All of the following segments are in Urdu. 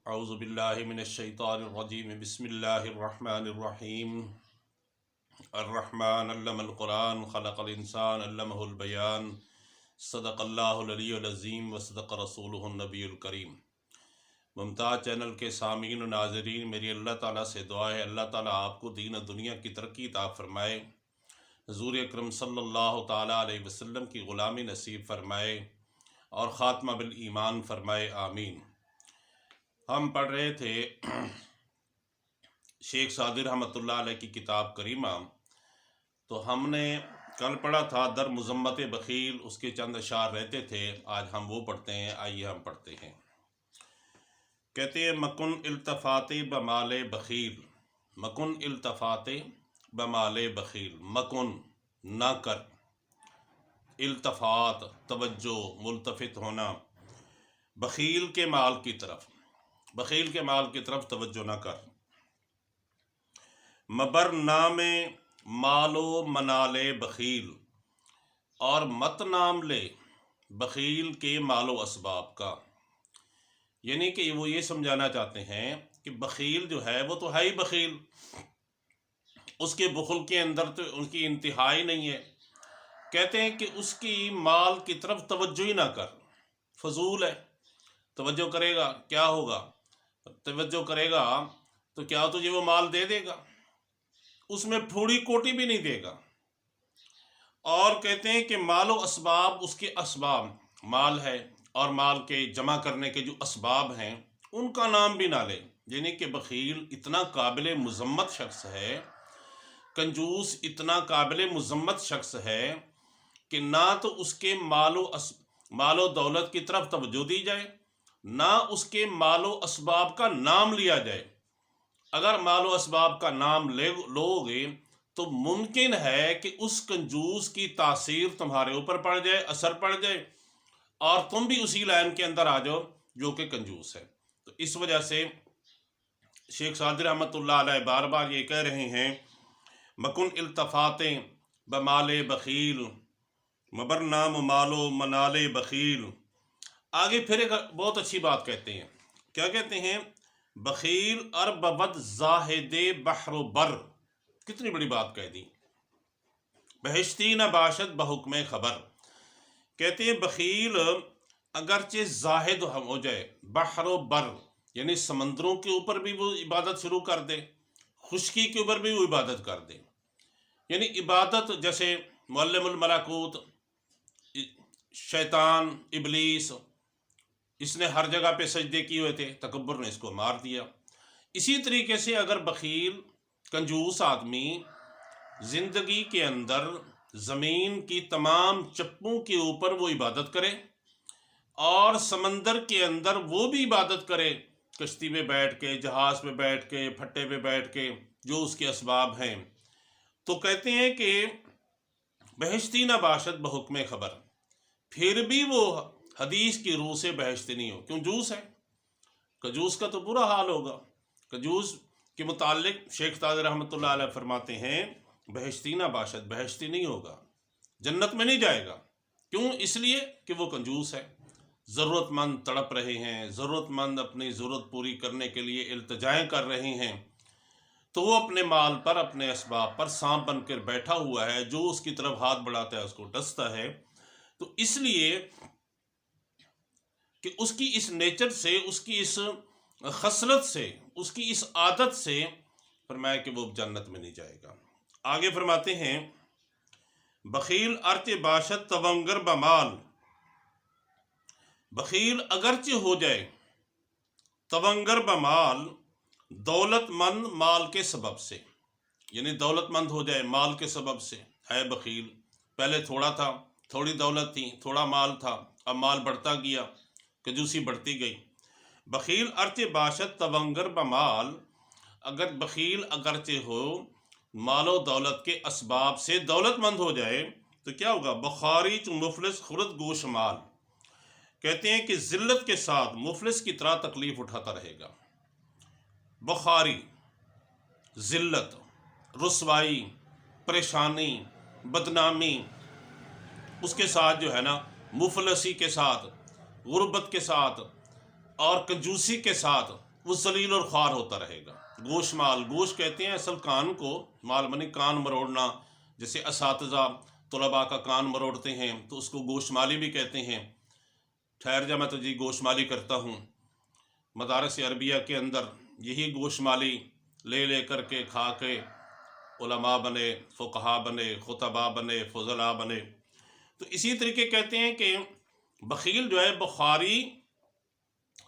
اعوذ باللہ من الشیطان الرجیم بسم اللہ الرحمن الرحیم الرحمن علم القرآن خلق الانسان علمہ البیان صدق اللہ العلی العظیم وصدق رسولہ النبی الکریم۔ ممتاز چینل کے سامعین و ناظرین، میری اللہ تعالیٰ سے دعا ہے اللہ تعالیٰ آپ کو دین و دنیا کی ترقی عطا فرمائے، حضور اکرم صلی اللہ تعالیٰ علیہ وسلم کی غلامی نصیب فرمائے اور خاتمہ بالایمان فرمائے، آمین۔ ہم پڑھ رہے تھے شیخ سعدی رحمۃ اللہ علیہ کی کتاب کریمہ، تو ہم نے کل پڑھا تھا در مذمت بخیل، اس کے چند اشعار رہتے تھے، آج ہم وہ پڑھتے ہیں۔ آئیے ہم پڑھتے ہیں۔ کہتے ہیں مکن التفات بمال بخیل، مکن التفات بمال بخیل، مکن نہ کر، التفات توجہ، ملتفت ہونا، بخیل کے مال کی طرف، بخیل کے مال کی طرف توجہ نہ کر۔ مبر نام مال و منال بخیل، اور مت نام لے بخیل کے مال و اسباب کا۔ یعنی کہ وہ یہ سمجھانا چاہتے ہیں کہ بخیل جو ہے وہ تو ہے ہی بخیل، اس کے بخل کے اندر تو ان کی انتہا ہی نہیں ہے۔ کہتے ہیں کہ اس کی مال کی طرف توجہ ہی نہ کر، فضول ہے۔ توجہ کرے گا کیا ہوگا؟ توجہ کرے گا تو کیا تجھے وہ مال دے دے گا؟ اس میں پھوڑی کوٹی بھی نہیں دے گا۔ اور کہتے ہیں کہ مال و اسباب، اس کے اسباب، مال ہے اور مال کے جمع کرنے کے جو اسباب ہیں ان کا نام بھی نہ لے۔ یعنی کہ بخیل اتنا قابل مذمت شخص ہے، کنجوس اتنا قابل مذمت شخص ہے کہ نہ تو اس کے مال و دولت کی طرف توجہ دی جائے، نہ اس کے مال و اسباب کا نام لیا جائے۔ اگر مال و اسباب کا نام لو گے تو ممکن ہے کہ اس کنجوس کی تاثیر تمہارے اوپر پڑ جائے، اثر پڑ جائے، اور تم بھی اسی لائن کے اندر آ جاؤ جو کہ کنجوس ہے۔ تو اس وجہ سے شیخ سعدی رحمۃ اللہ علیہ بار بار یہ کہہ رہے ہیں مکن التفاتیں بمال بخیل، مبر نام مال و منال بخیل۔ آگے پھر ایک بہت اچھی بات کہتے ہیں، کیا کہتے ہیں؟ بخیل اربود زاہد بحر و بر۔ کتنی بڑی بات کہہ دی، بہشتی نہ باشد بحکم خبر۔ کہتے ہیں بخیل اگرچہ زاہد ہو جائے، بحر و بر یعنی سمندروں کے اوپر بھی وہ عبادت شروع کر دے، خشکی کے اوپر بھی وہ عبادت کر دے۔ یعنی عبادت جیسے معلم الملکوت شیطان ابلیس، اس نے ہر جگہ پہ سجدے کیے ہوئے تھے، تکبر نے اس کو مار دیا۔ اسی طریقے سے اگر بخیل کنجوس آدمی زندگی کے اندر زمین کی تمام چپوں کے اوپر وہ عبادت کرے اور سمندر کے اندر وہ بھی عبادت کرے، کشتی پہ بیٹھ کے، جہاز پہ بیٹھ کے، پھٹے پہ بیٹھ کے، جو اس کے اسباب ہیں، تو کہتے ہیں کہ بہشتی نہ باشد بحکم خبر، پھر بھی وہ حدیث کی روح سے بہشتی نہیں ہو، کیوں؟ جوس ہے۔ کنجوس کا تو برا حال ہوگا۔ کنجوس کے متعلق شیخ سعدی رحمۃ اللہ علیہ فرماتے ہیں بہشتی نہ باشد، بہشتی نہیں ہوگا، جنت میں نہیں جائے گا۔ کیوں؟ اس لیے کہ وہ کنجوس ہے۔ ضرورت مند تڑپ رہے ہیں، ضرورت مند اپنی ضرورت پوری کرنے کے لیے التجائیں کر رہے ہیں، تو وہ اپنے مال پر، اپنے اسباب پر سانپ بن کر بیٹھا ہوا ہے، جو اس کی طرف ہاتھ بڑھاتا ہے اس کو ڈستا ہے۔ تو اس لیے کہ اس کی اس نیچر سے، اس کی اس خصلت سے، اس کی اس عادت سے فرمایا کہ وہ جنت میں نہیں جائے گا۔ آگے فرماتے ہیں بخیل ارچ باشد تونگر بمال، بخیل اگرچہ ہو جائے تونگر بمال، دولت مند مال کے سبب سے، یعنی دولت مند ہو جائے مال کے سبب سے ہے بخیل۔ پہلے تھوڑا تھا، تھوڑی دولت تھی، تھوڑا مال تھا، اب مال بڑھتا گیا، کنجوسی بڑھتی گئی۔ بخیل ارچ باشد تونگر بمال، اگر بخیل اگرچہ ہو مال و دولت کے اسباب سے دولت مند ہو جائے تو کیا ہوگا؟ بخاری چ مفلس خورد گوش مال۔ کہتے ہیں کہ ذلت کے ساتھ مفلس کی طرح تکلیف اٹھاتا رہے گا۔ بخاری، ذلت، رسوائی، پریشانی، بدنامی، اس کے ساتھ جو ہے نا مفلسی کے ساتھ، غربت کے ساتھ اور کنجوسی کے ساتھ وہ ذلیل اور خوار ہوتا رہے گا۔ گوش مال، گوش کہتے ہیں اصل کان کو، مال منی کان مروڑنا، جیسے اساتذہ طلباء کا کان مروڑتے ہیں تو اس کو گوش مالی بھی کہتے ہیں۔ ٹھہر جا میں تو جی گوش مالی کرتا ہوں۔ مدارس عربیہ کے اندر یہی گوش مالی لے لے کر کے کھا کے علماء بنے، فقہا بنے، خطباء بنے، فضلاء بنے۔ تو اسی طریقے کہتے ہیں کہ بخیل جو ہے بخاری،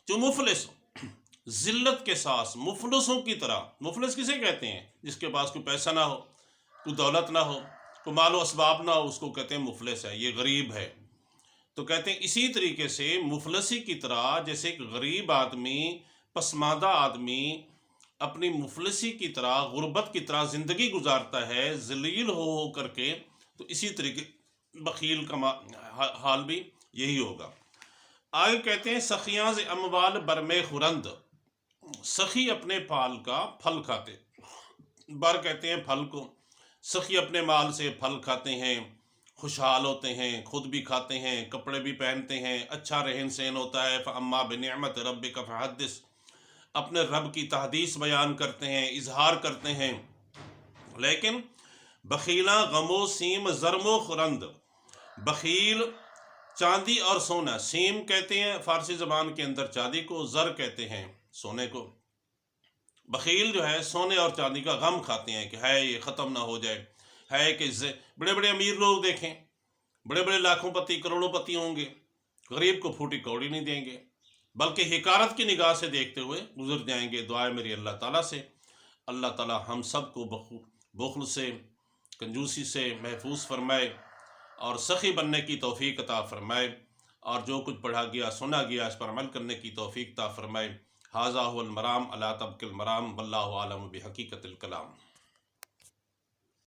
جو مفلس ذلت کے ساتھ مفلسوں کی طرح، مفلس کسے کہتے ہیں؟ جس کے پاس کوئی پیسہ نہ ہو، کوئی دولت نہ ہو، کوئی مال و اسباب نہ ہو، اس کو کہتے ہیں مفلس ہے، یہ غریب ہے۔ تو کہتے ہیں اسی طریقے سے مفلسی کی طرح، جیسے ایک غریب آدمی، پسماندہ آدمی اپنی مفلسی کی طرح، غربت کی طرح زندگی گزارتا ہے ذلیل ہو کر کے، تو اسی طریقے بخیل کا حال بھی یہی ہوگا۔ آگے کہتے ہیں سخیاں ز اموال برمے خورند، سخی اپنے پال کا پھل کھاتے، بر کہتے ہیں پھل کو، سخی اپنے مال سے پھل کھاتے ہیں، خوشحال ہوتے ہیں، خود بھی کھاتے ہیں، کپڑے بھی پہنتے ہیں، اچھا رہن سہن ہوتا ہے۔ فَأَمَّا بِنِعْمَةِ رَبِّكَ فَحَدِّثْ، اپنے رب کی تحدیث بیان کرتے ہیں، اظہار کرتے ہیں۔ لیکن بخیلاں غمو سیم زرمو خورند، بخیل چاندی اور سونا، سیم کہتے ہیں فارسی زبان کے اندر چاندی کو، زر کہتے ہیں سونے کو۔ بخیل جو ہے سونے اور چاندی کا غم کھاتے ہیں کہ ہے یہ ختم نہ ہو جائے، ہے کہ بڑے بڑے امیر لوگ دیکھیں، بڑے بڑے لاکھوں پتی کروڑوں پتی ہوں گے، غریب کو پھوٹی کوڑی نہیں دیں گے، بلکہ حقارت کی نگاہ سے دیکھتے ہوئے گزر جائیں گے۔ دعائے میری اللہ تعالیٰ سے، اللہ تعالیٰ ہم سب کو بخل سے، کنجوسی سے محفوظ فرمائے اور سخی بننے کی توفیق عطا فرمائے، اور جو کچھ پڑھا گیا سنا گیا اس پر عمل کرنے کی توفیق عطا فرمائے۔ ھذا ھو المرام الا تبک المرام واللہ اعلم بحقیقت الکلام۔